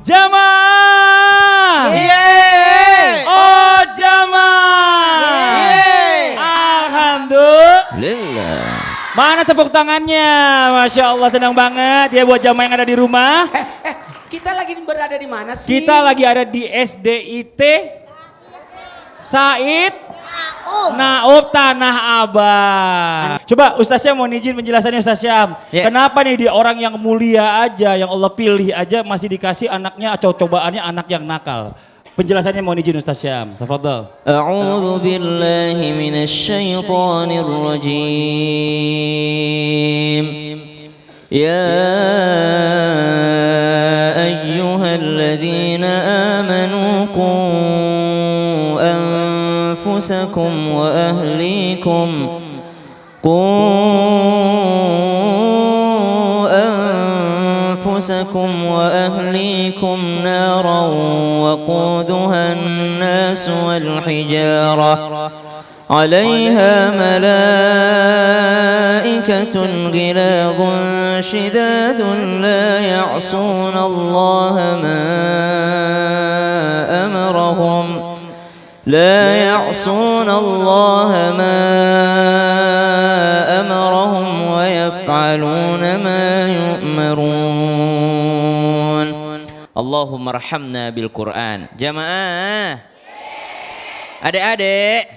Jamaah. Yeay. Oh jamaah. Alhamdulillah. Mana tepuk tangannya? Masya Allah senang banget ya buat jamaah yang ada di rumah. Kita lagi berada di mana sih? Kita lagi ada di SDIT Said Naub Tanah Abang. Coba Ustaz Syam mau izin penjelasannya Ustaz Syam. Ya. Kenapa nih dia orang yang mulia aja, yang Allah pilih aja masih dikasih anaknya atau cobaannya anak yang nakal? Penjelasannya mau izin Ustaz Syam. Tafadhol. A'udzu billahi minasy syaithanir rajim. Ya ayyuhalladzina amanu qu anfusakum wa ahlikum أنفسكم وأهليكم نارا وقودها الناس والحجارة عليها ملائكة غلاظ شداد لا يعصون الله ما أمرهم ويفعلون ما يؤمرون اللهم ارحمنا بالقرآن. Jamaah, adik-adik,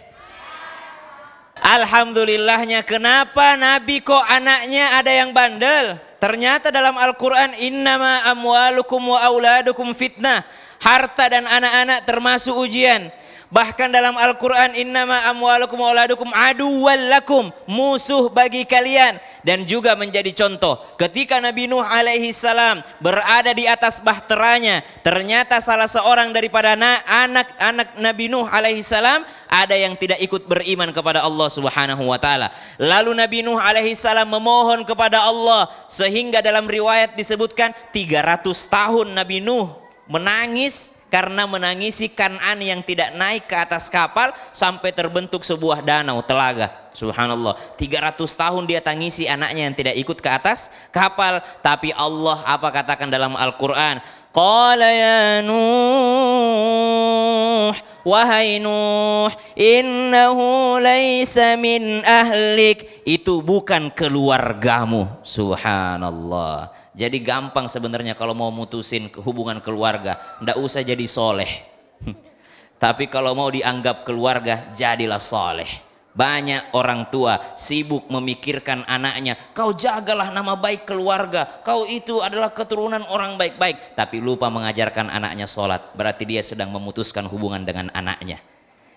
alhamdulillahnya kenapa Nabi kok anaknya ada yang bandel? Ternyata dalam Al-Quran innama amwalukum wa auladukum fitnah. Harta dan anak-anak termasuk ujian. Bahkan dalam Al-Quran innama amwalukum wa auladukum aduwwal lakum, musuh bagi kalian. Dan juga menjadi contoh ketika Nabi Nuh alaihi salam berada di atas bahteranya, ternyata salah seorang daripada anak-anak Nabi Nuh alaihi salam ada yang tidak ikut beriman kepada Allah Subhanahu wa taala. Lalu Nabi Nuh alaihi salam memohon kepada Allah sehingga dalam riwayat disebutkan 300 tahun Nabi Nuh menangis karena menangisi Kan'an yang tidak naik ke atas kapal sampai terbentuk sebuah danau telaga. Subhanallah, 300 tahun dia tangisi anaknya yang tidak ikut ke atas kapal. Tapi Allah apa katakan dalam Al-Quran? Qala ya Nuh, wahai Nuh, innahu laysa min ahlik, itu bukan keluargamu. Subhanallah. Jadi gampang sebenarnya kalau mau mutusin hubungan keluarga, ndak usah jadi soleh. Tapi kalau mau dianggap keluarga, jadilah soleh. Banyak orang tua sibuk memikirkan anaknya, kau jagalah nama baik keluarga, kau itu adalah keturunan orang baik-baik. Tapi lupa mengajarkan anaknya sholat, berarti dia sedang memutuskan hubungan dengan anaknya.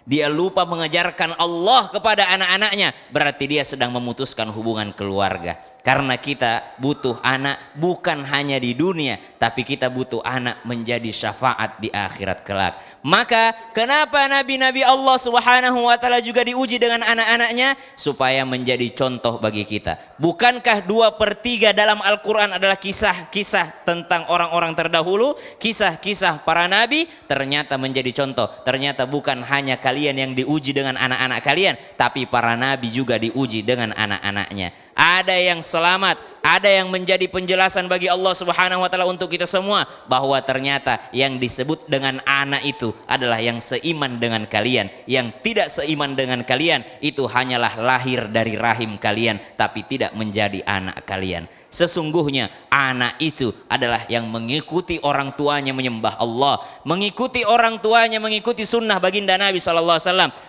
Dia lupa mengajarkan Allah kepada anak-anaknya, berarti dia sedang memutuskan hubungan keluarga. Karena kita butuh anak bukan hanya di dunia, tapi kita butuh anak menjadi syafaat di akhirat kelak. Maka kenapa nabi-nabi Allah Subhanahu wa taala juga diuji dengan anak-anaknya? Supaya menjadi contoh bagi kita. Bukankah 2/3 dalam Al-Quran adalah kisah-kisah tentang orang-orang terdahulu, kisah-kisah para nabi? Ternyata menjadi contoh. Ternyata bukan hanya kalian yang diuji dengan anak-anak kalian, tapi para nabi juga diuji dengan anak-anaknya. Ada yang selamat, ada yang menjadi penjelasan bagi Allah Subhanahu wa taala untuk kita semua bahwa ternyata yang disebut dengan anak itu adalah yang seiman dengan kalian. Yang tidak seiman dengan kalian itu hanyalah lahir dari rahim kalian tapi tidak menjadi anak kalian. Sesungguhnya anak itu adalah yang mengikuti orang tuanya menyembah Allah, mengikuti orang tuanya mengikuti sunnah baginda Nabi SAW,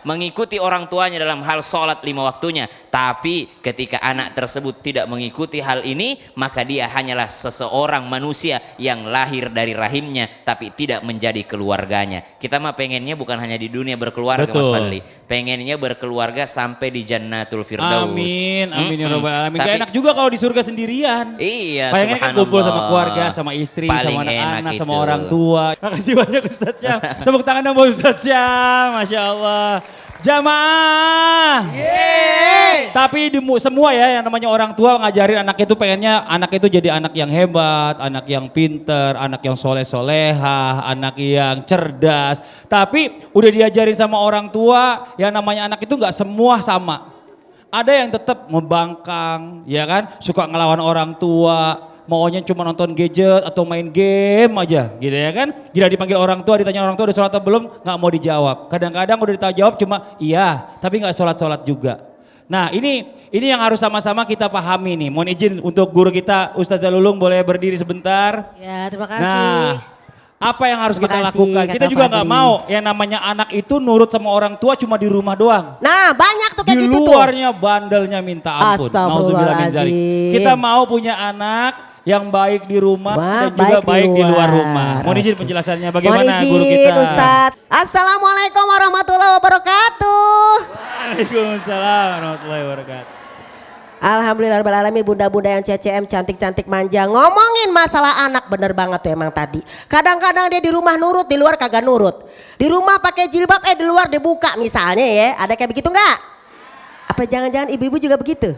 mengikuti orang tuanya dalam hal sholat 5 waktunya. Tapi ketika anak tersebut tidak mengikuti hal ini, maka dia hanyalah seseorang manusia yang lahir dari rahimnya tapi tidak menjadi keluarganya. Kita mah pengennya bukan hanya di dunia berkeluarga. Betul. Mas Fadli, pengennya berkeluarga sampai di Jannatul Firdaus. Amin, amin ya rabbal alamin. Gak enak juga kalau di surga sendirian. Iya, pengen kan kumpul sama keluarga, sama istri, paling sama anak-anak, sama itu. orang orang tua. Makasih banyak Ustaz Syam. Tepuk tangan dong buat Ustaz Syam. Masya Allah. Jamaah. Yeay. Tapi semua ya yang namanya orang tua ngajarin anak itu pengennya anak itu jadi anak yang hebat, anak yang pinter, anak yang soleh-solehah, anak yang cerdas. Tapi udah diajarin sama orang tua yang namanya anak itu gak semua sama. Ada yang tetap membangkang, ya kan, suka ngelawan orang tua, maunya cuma nonton gadget atau main game aja gitu ya kan. Gila dipanggil orang tua, ditanya orang tua udah sholat atau belum, nggak mau dijawab. Kadang-kadang udah dijawab cuma iya, tapi nggak sholat-sholat juga. Nah ini yang harus sama-sama kita pahami nih. Mohon izin untuk guru kita Ustazah Lulung boleh berdiri sebentar. Ya, terima kasih. Nah, apa yang harus Terima kita kasih, lakukan? Kak Kita juga nggak Fadli. mau yang namanya anak itu nurut sama orang tua cuma di rumah doang. Nah, banyak tuh kayak Di gitu tuh. luarnya bandelnya minta ampun. Nauzubillah min dzalik. Astagfirullahaladzim. Kita mau punya anak yang baik di rumah dan juga baik baik di luar rumah. Mohon izin penjelasannya bagaimana Mohon izin, guru kita. Ustadz. Assalamualaikum warahmatullahi wabarakatuh. Waalaikumsalam warahmatullahi wabarakatuh. Alhamdulillahirrahmanirrahim, bunda-bunda yang CCM cantik-cantik manja. Ngomongin masalah anak bener banget tuh emang tadi. Kadang-kadang dia di rumah nurut, di luar kagak nurut. Di rumah pakai jilbab, di luar dibuka misalnya ya. Ada kayak begitu nggak? Apa jangan-jangan ibu-ibu juga begitu?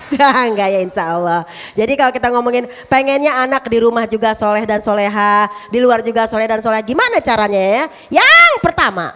Enggak ya insya Allah. Jadi kalau kita ngomongin pengennya anak di rumah juga soleh dan soleha, di luar juga soleh dan soleha, gimana caranya ya? Yang pertama,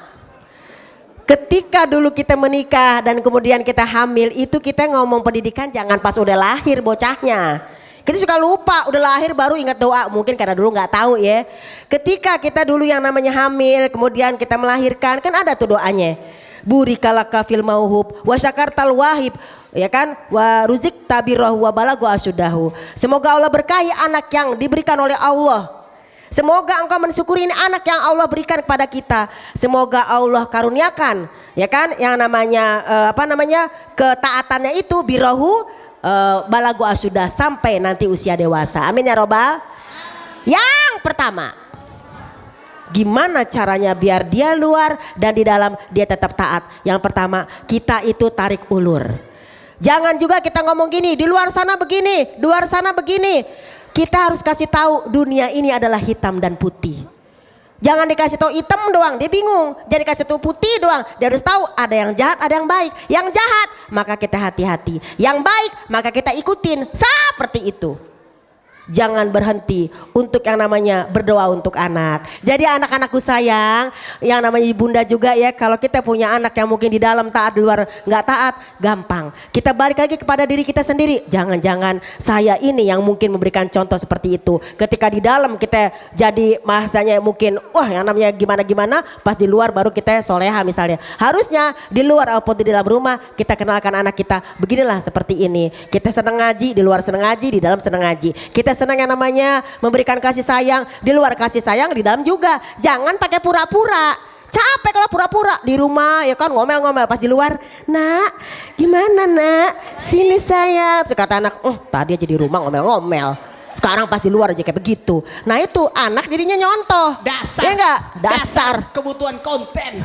ketika dulu kita menikah dan kemudian kita hamil, itu kita ngomong pendidikan jangan pas udah lahir bocahnya. Kita suka lupa, udah lahir baru ingat doa, mungkin karena dulu nggak tahu ya. Ketika kita dulu yang namanya hamil, kemudian kita melahirkan, kan ada tuh doanya. Burikalaka fil mauhub wa syakartal wahib, ya kan, wa ruzik tabirahu wa balagu asyudahu. Semoga Allah berkahi anak yang diberikan oleh Allah. Semoga engkau mensyukuri ini anak yang Allah berikan kepada kita. Semoga Allah karuniakan, ya kan, yang namanya ketaatannya itu birahu balagu asyudah, sampai nanti usia dewasa. Amin ya robbal. Yang pertama, gimana caranya biar dia luar dan di dalam dia tetap taat? Yang pertama, kita itu tarik ulur. Jangan juga kita ngomong gini, di luar sana begini, di luar sana begini. Kita harus kasih tahu dunia ini adalah hitam dan putih. Jangan dikasih tahu hitam doang, dia bingung. Jangan dikasih tahu putih doang, dia harus tahu ada yang jahat, ada yang baik. Yang jahat, maka kita hati-hati. Yang baik, maka kita ikutin. Seperti itu. Jangan berhenti untuk yang namanya berdoa untuk anak. Jadi anak-anakku sayang, yang namanya ibunda juga ya, kalau kita punya anak yang mungkin di dalam taat, di luar nggak taat, gampang. Kita balik lagi kepada diri kita sendiri. Jangan-jangan saya ini yang mungkin memberikan contoh seperti itu. Ketika di dalam kita jadi masanya mungkin, wah yang namanya gimana-gimana, pas di luar baru kita soleha misalnya. Harusnya di luar ataupun di dalam rumah kita kenalkan anak kita, beginilah seperti ini. Kita senang ngaji, di luar senang ngaji, di dalam senang ngaji. Kita senang yang namanya memberikan kasih sayang, di luar kasih sayang, di dalam juga. Jangan pakai pura-pura. Capek kalau pura-pura di rumah ya kan, ngomel-ngomel, pas di luar, nak gimana nak, sini saya. Terus kata anak, tadi aja di rumah ngomel-ngomel, sekarang pas di luar aja kayak begitu. Nah itu anak dirinya nyontoh. Dasar. Ya enggak? Dasar. Kebutuhan konten.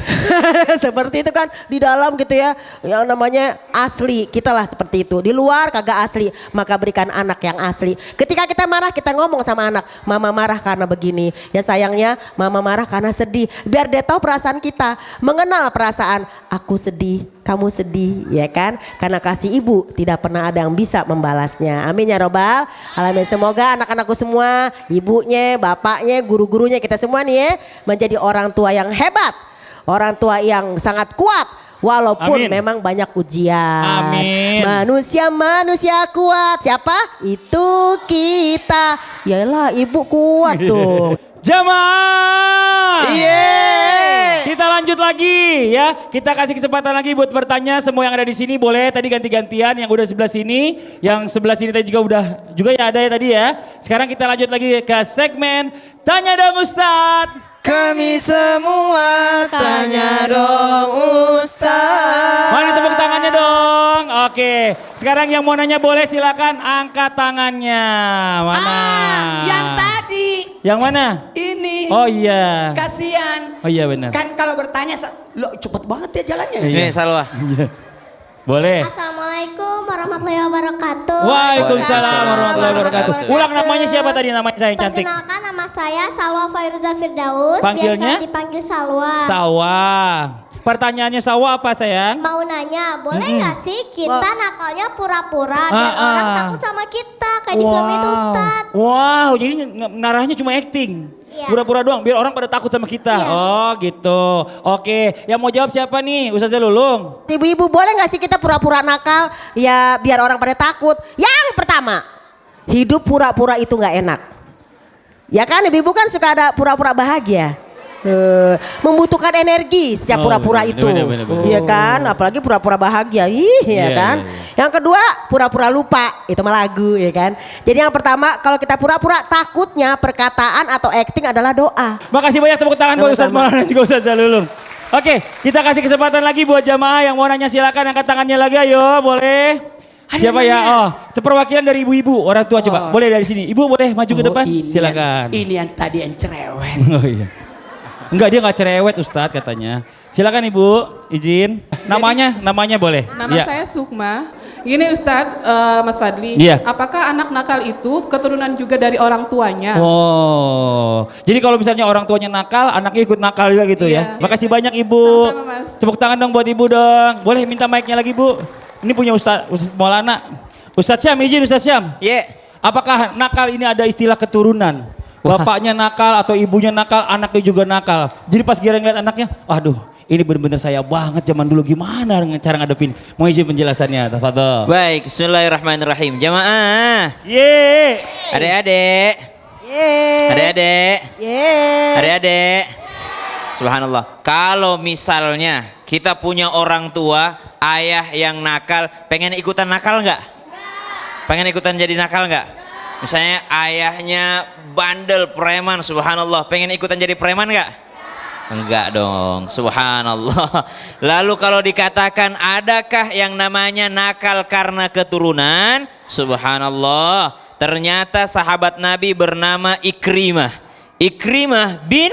Seperti itu kan, di dalam gitu ya, yang namanya asli, kita lah seperti itu. Di luar kagak asli, maka berikan anak yang asli. Ketika kita marah, kita ngomong sama anak, mama marah karena begini. Ya sayangnya, mama marah karena sedih. Biar dia tahu perasaan kita, mengenal perasaan aku sedih, kamu sedih, ya kan? Karena kasih ibu tidak pernah ada yang bisa membalasnya. Amin ya robbal alamin. Semoga anak-anakku semua, ibunya, bapaknya, guru-gurunya, kita semua nih ya, menjadi orang tua yang hebat, orang tua yang sangat kuat, walaupun Amin. memang banyak ujian. Amin. Manusia kuat, siapa? Itu kita. Yalah, ibu kuat tuh. Jamaah. Yeay. Kita lanjut lagi ya. Kita kasih kesempatan lagi buat bertanya, semua yang ada di sini boleh tadi ganti-gantian, yang udah sebelah sini, yang sebelah sini tadi juga ya ada ya tadi ya. Sekarang kita lanjut lagi ke segmen Tanya Dong Ustadz. Kami semua tanya dong Ustaz. Mana tepuk tangannya dong. Oke, sekarang yang mau nanya boleh silakan angkat tangannya. Mana? Yang tadi. Yang mana? Ini. Oh iya. Kasihan. Oh iya benar. Kan kalau bertanya, lo cepet banget ya jalannya. Ini Salwa. Boleh. Assalamualaikum warahmatullahi wabarakatuh. Waalaikumsalam warahmatullahi wabarakatuh. Ulang namanya siapa tadi, namanya saya yang cantik? Perkenalkan, nama saya Salwa Fairuza Firdaus. Panggilnya? Biasa dipanggil Salwa. Sawah. Pertanyaannya Sawah apa sayang? Mau nanya, boleh nggak sih kita nakalnya pura-pura biar Ah, orang ah. takut sama kita kayak di film itu Ustad? Wow, jadi ngarahnya cuma acting. Iya. Pura-pura doang biar orang pada takut sama kita. Iya. Oh gitu. Oke, yang mau jawab siapa nih? Ustazah Lulung. Ibu-ibu boleh gak sih kita pura-pura nakal, ya biar orang pada takut. Yang pertama, hidup pura-pura itu nggak enak. Ya kan, ibu-ibu kan suka ada pura-pura bahagia. Membutuhkan energi setiap pura-pura itu. Bener. Iya kan, apalagi pura-pura bahagia. Ya kan. Yang kedua, pura-pura lupa. Itu mah lagu, ya kan. Jadi yang pertama, kalau kita pura-pura, takutnya perkataan atau acting adalah doa. Makasih banyak, tepuk tangan buat Ustadz Maulana dan juga Ustadz Jalulung. Oke, kita kasih kesempatan lagi buat jamaah yang mau nanya, silakan angkat tangannya lagi, ayo, boleh. Siapa ya? Oh, itu perwakilan dari ibu-ibu, orang tua coba. Boleh dari sini. Ibu boleh maju ke depan? Silakan. Ini yang tadi yang cerewet. Oh iya. Enggak, dia nggak cerewet Ustadz katanya. Silakan Ibu, izin. Namanya boleh. Nama Ya. saya Sukma. Gini Ustadz, Mas Fadli, Iya. apakah anak nakal itu keturunan juga dari orang tuanya? Oh, jadi kalau misalnya orang tuanya nakal, anaknya ikut nakal juga gitu ya. Iya. Makasih banyak Ibu. Sama-sama, Mas. Tepuk tangan dong buat Ibu dong. Boleh minta mic-nya lagi Bu? Ini punya Ustadz Maulana. Ustadz Syam, izin Ustadz Syam. Apakah nakal ini ada istilah keturunan? Bapaknya nakal atau ibunya nakal, anaknya juga nakal. Jadi pas Gira ngeliat anaknya, aduh ini bener-bener saya banget zaman dulu, gimana cara ngadepin? Mau izin penjelasannya, tafadhol. Baik, bismillahirrahmanirrahim. Jamaah, Yeay. adik-adik, Yeay. adik-adik, Yeay. adik-adik. Subhanallah. Kalau misalnya kita punya orang tua, ayah yang nakal, pengen ikutan nakal nggak? Pengen ikutan jadi nakal nggak? Misalnya ayahnya bandel preman, subhanallah, pengen ikutan jadi preman nggak? Enggak dong, subhanallah. Lalu kalau dikatakan adakah yang namanya nakal karena keturunan? Subhanallah, ternyata sahabat Nabi bernama Ikrimah bin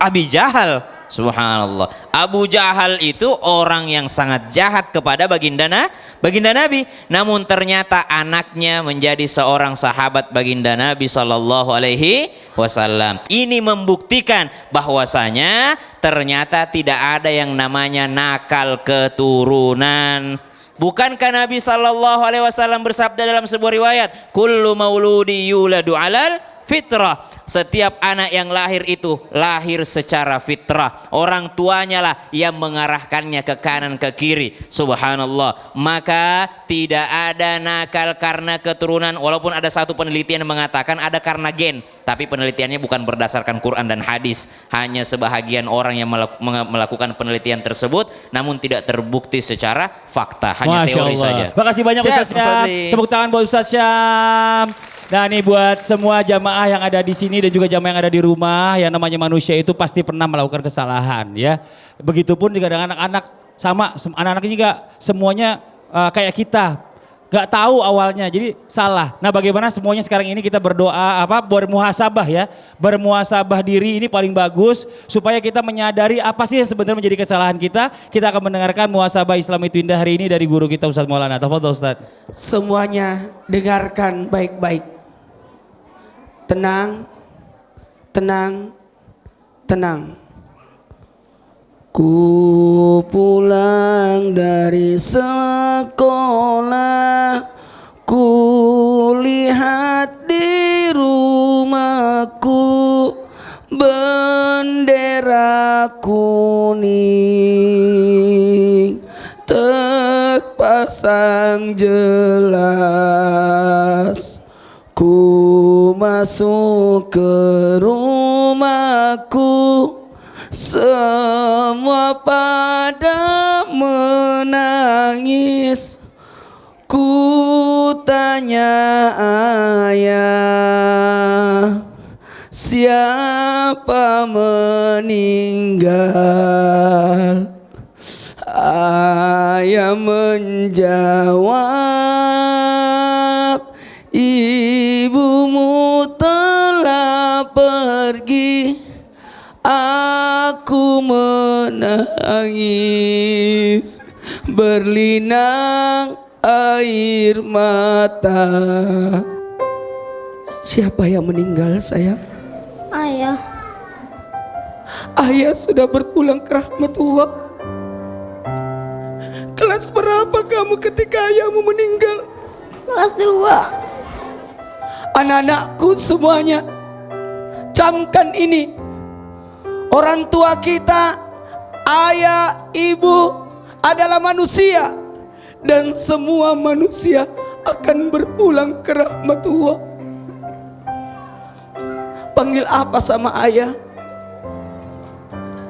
Abi Jahal. Subhanallah. Abu Jahal itu orang yang sangat jahat kepada baginda Nabi. Namun ternyata anaknya menjadi seorang sahabat baginda Nabi Sallallahu Alaihi Wasallam. Ini membuktikan bahwasanya ternyata tidak ada yang namanya nakal keturunan. Bukankah Nabi Sallallahu Alaihi Wasallam bersabda dalam sebuah riwayat, kullu mauludi yuladu alal fitrah, setiap anak yang lahir itu lahir secara fitrah, orang tuanya lah yang mengarahkannya ke kanan ke kiri. Subhanallah. Maka tidak ada nakal karena keturunan, walaupun ada satu penelitian yang mengatakan ada karena gen, tapi penelitiannya bukan berdasarkan Quran dan hadis, hanya sebahagian orang yang melakukan penelitian tersebut, namun tidak terbukti secara fakta, hanya Masya teori Allah. saja. Makasih banyak Siap, Ustadz Syam. Tepuk tangan buat Ustadz Syam. Nah ini buat semua jamaah yang ada di sini dan juga jamaah yang ada di rumah, yang namanya manusia itu pasti pernah melakukan kesalahan ya. Begitupun juga dengan anak-anak, sama anak-anak juga semuanya kayak kita. Gak tahu awalnya, jadi salah. Nah bagaimana semuanya sekarang ini kita berdoa, bermuhasabah ya. Bermuhasabah diri ini paling bagus supaya kita menyadari apa sih yang sebenarnya menjadi kesalahan kita. Kita akan mendengarkan muhasabah Islam itu indah hari ini dari guru kita Ustadz Maulana. Tafadhol Ustadz. Semuanya dengarkan baik-baik. Tenang, tenang, tenang. Ku pulang dari sekolah, ku lihat di rumahku bendera kuning terpasang jelas. Ku masuk ke rumahku, semua pada menangis. Ku tanya ayah, siapa meninggal? Ayah menjawab, ibumu telah pergi. Aku menangis berlinang air mata. Siapa yang meninggal sayang? Ayah. Ayah sudah berpulang ke rahmatullah. Kelas berapa kamu ketika ayahmu meninggal? Kelas 2. Anak-anakku semuanya, camkan ini. Orang tua kita, ayah, ibu adalah manusia. Dan semua manusia akan berpulang ke rahmatullah. Panggil apa sama ayah?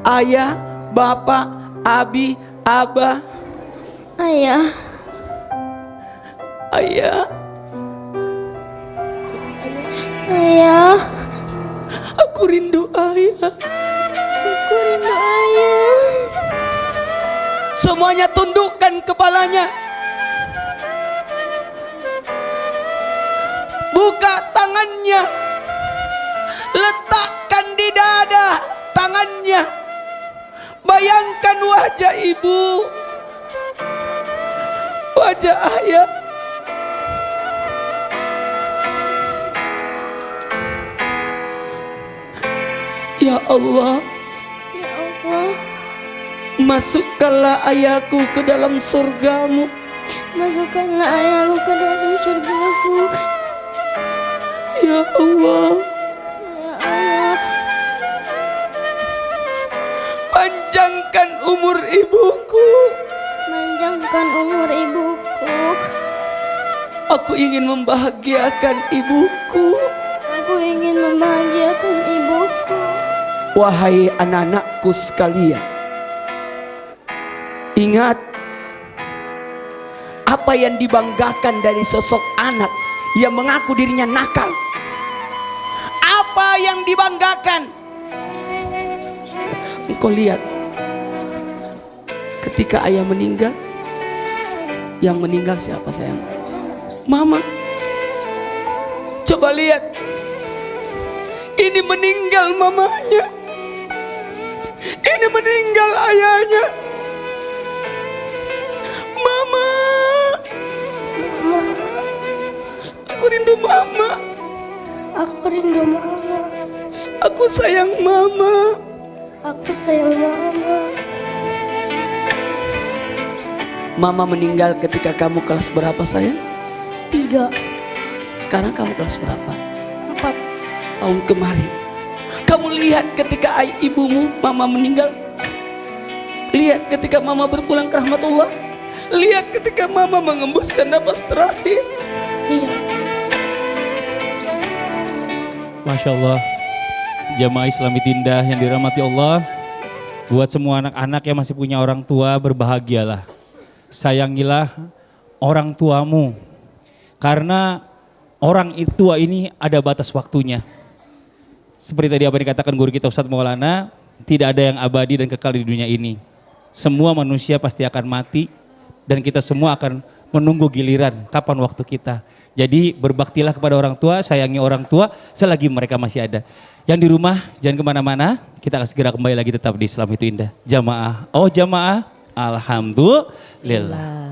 Ayah, bapak, abi, abah. Ayah. Ayah, Ayah. aku rindu ayah. Aku rindu ayah. Semuanya tundukkan kepalanya. Buka tangannya. Letakkan di dada tangannya. Bayangkan wajah ibu, wajah ayah. Ya Allah, Ya Allah. masukkanlah ayahku ke dalam surgamu. Masukkanlah ayahku ke dalam surgamu. Ya Allah, Ya Allah. panjangkan umur ibuku. Panjangkan umur ibuku. Aku ingin membahagiakan ibuku. Aku ingin membahagiakan ibuku. Wahai anak-anakku sekalian, ingat apa yang dibanggakan dari sosok anak yang mengaku dirinya nakal. Apa yang dibanggakan? Engkau lihat, ketika ayah meninggal, yang meninggal siapa sayang? Mama. Coba lihat, ini meninggal mamanya, ini meninggal ayahnya. Mama, aku rindu mama. Aku rindu mama. Aku sayang mama. Aku sayang mama. Mama meninggal ketika kamu kelas berapa sayang? 3, Sekarang kamu kelas berapa? 4. Tahun kemarin. Kamu lihat ketika ibumu mama meninggal. Lihat ketika mama berpulang ke rahmatullah. Lihat ketika mama mengembuskan napas terakhir. Iya. Masya Allah, jamaah Islami Tindah yang dirahmati Allah. Buat semua anak-anak yang masih punya orang tua, berbahagialah. Sayangilah orang tuamu. Karena orang tua ini ada batas waktunya. Seperti tadi apa yang dikatakan guru kita Ustadz Maulana, tidak ada yang abadi dan kekal di dunia ini. Semua manusia pasti akan mati dan kita semua akan menunggu giliran kapan waktu kita. Jadi berbaktilah kepada orang tua, sayangi orang tua selagi mereka masih ada. Yang di rumah jangan kemana-mana, kita akan segera kembali lagi tetap di Islam Itu Indah. Jamaah, oh jamaah, alhamdulillah.